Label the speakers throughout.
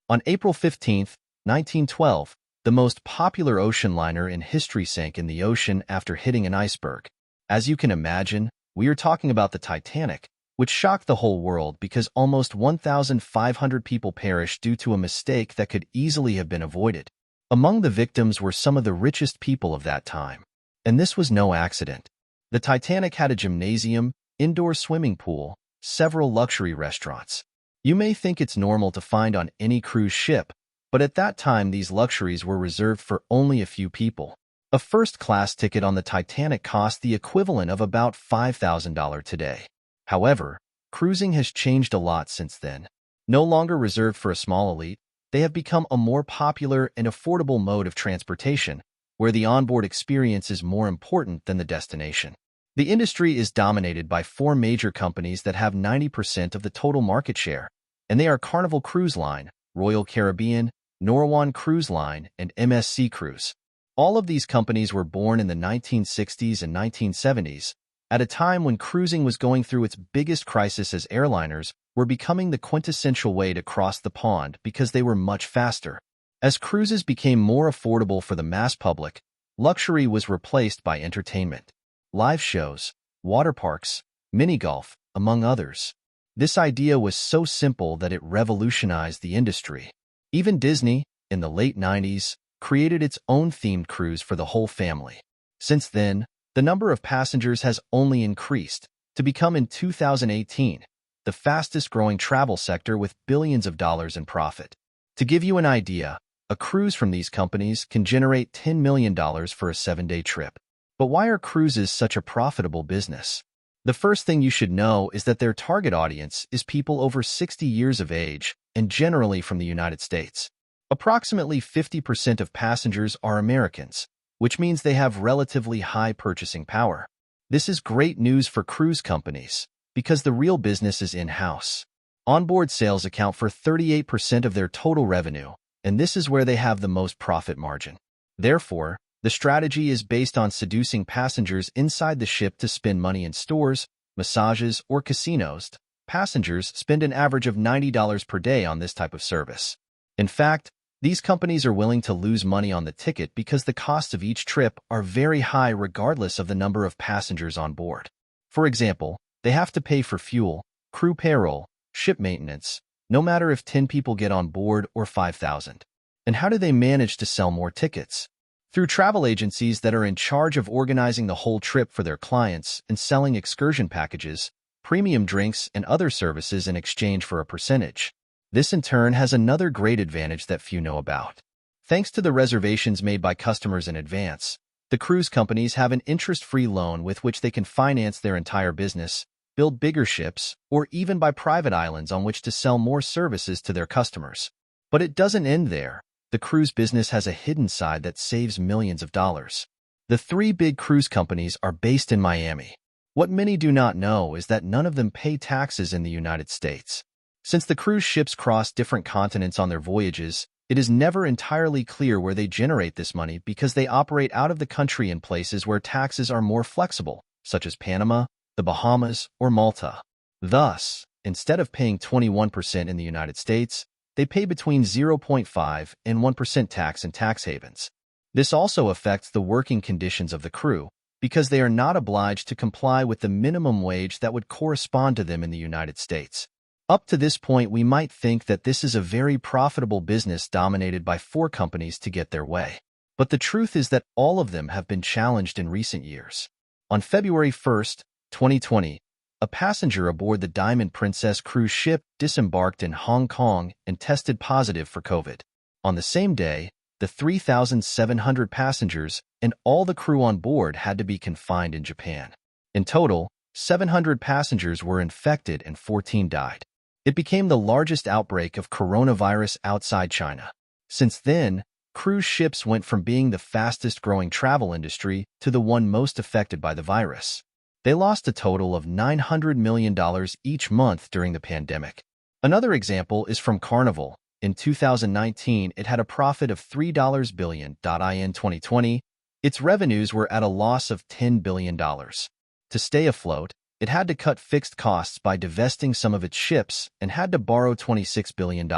Speaker 1: On April 15, 1912, the most popular ocean liner in history sank in the ocean after hitting an iceberg. As you can imagine, we are talking about the Titanic, which shocked the whole world because almost 1,500 people perished due to a mistake that could easily have been avoided. Among the victims were some of the richest people of that time. And this was no accident. The Titanic had a gymnasium, indoor swimming pool, several luxury restaurants. You may think it's normal to find on any cruise ship, but at that time these luxuries were reserved for only a few people. A first-class ticket on the Titanic cost the equivalent of about $5,000 today. However, cruising has changed a lot since then. No longer reserved for a small elite, they have become a more popular and affordable mode of transportation, where the onboard experience is more important than the destination. The industry is dominated by four major companies that have 90% of the total market share, and they are Carnival Cruise Line, Royal Caribbean, Norwan Cruise Line, and MSC Cruise. All of these companies were born in the 1960s and 1970s, at a time when cruising was going through its biggest crisis as airliners were becoming the quintessential way to cross the pond because they were much faster. As cruises became more affordable for the mass public, luxury was replaced by entertainment, live shows, water parks, mini-golf, among others. This idea was so simple that it revolutionized the industry. Even Disney, in the late 90s, created its own themed cruise for the whole family. Since then, the number of passengers has only increased, to become in 2018, the fastest-growing travel sector with billions of dollars in profit. To give you an idea, a cruise from these companies can generate $10 million for a 7-day trip. But why are cruises such a profitable business? The first thing you should know is that their target audience is people over 60 years of age and generally from the United States. Approximately 50% of passengers are Americans, which means they have relatively high purchasing power. This is great news for cruise companies because the real business is in-house. Onboard sales account for 38% of their total revenue, and this is where they have the most profit margin. Therefore, the strategy is based on seducing passengers inside the ship to spend money in stores, massages, or casinos. Passengers spend an average of $90 per day on this type of service. In fact, these companies are willing to lose money on the ticket because the costs of each trip are very high regardless of the number of passengers on board. For example, they have to pay for fuel, crew payroll, ship maintenance, no matter if 10 people get on board or 5,000. And how do they manage to sell more tickets? Through travel agencies that are in charge of organizing the whole trip for their clients and selling excursion packages, premium drinks, and other services in exchange for a percentage. This in turn has another great advantage that few know about. Thanks to the reservations made by customers in advance, the cruise companies have an interest-free loan with which they can finance their entire business, build bigger ships, or even buy private islands on which to sell more services to their customers. But it doesn't end there. The cruise business has a hidden side that saves millions of dollars. The three big cruise companies are based in Miami. What many do not know is that none of them pay taxes in the United States. Since the cruise ships cross different continents on their voyages, it is never entirely clear where they generate this money because they operate out of the country in places where taxes are more flexible, such as Panama, the Bahamas, or Malta. Thus, instead of paying 21% in the United States, they pay between 0.5 and 1% tax in tax havens. This also affects the working conditions of the crew because they are not obliged to comply with the minimum wage that would correspond to them in the United States. Up to this point, we might think that this is a very profitable business dominated by four companies to get their way. But the truth is that all of them have been challenged in recent years. On February 1st, 2020, a passenger aboard the Diamond Princess cruise ship disembarked in Hong Kong and tested positive for COVID. On the same day, the 3,700 passengers and all the crew on board had to be confined in Japan. In total, 700 passengers were infected and 14 died. It became the largest outbreak of coronavirus outside China. Since then, cruise ships went from being the fastest-growing travel industry to the one most affected by the virus. They lost a total of $900 million each month during the pandemic. Another example is from Carnival. In 2019, it had a profit of $3 billion. In 2020, its revenues were at a loss of $10 billion. To stay afloat, it had to cut fixed costs by divesting some of its ships and had to borrow $26 billion.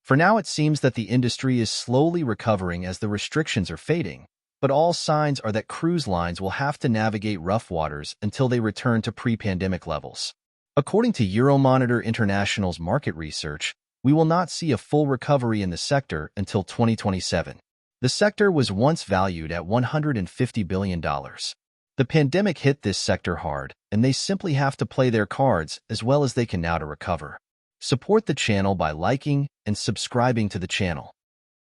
Speaker 1: For now, it seems that the industry is slowly recovering as the restrictions are fading, but all signs are that cruise lines will have to navigate rough waters until they return to pre-pandemic levels. According to Euromonitor International's market research, we will not see a full recovery in the sector until 2027. The sector was once valued at $150 billion. The pandemic hit this sector hard, and they simply have to play their cards as well as they can now to recover. Support the channel by liking and subscribing to the channel.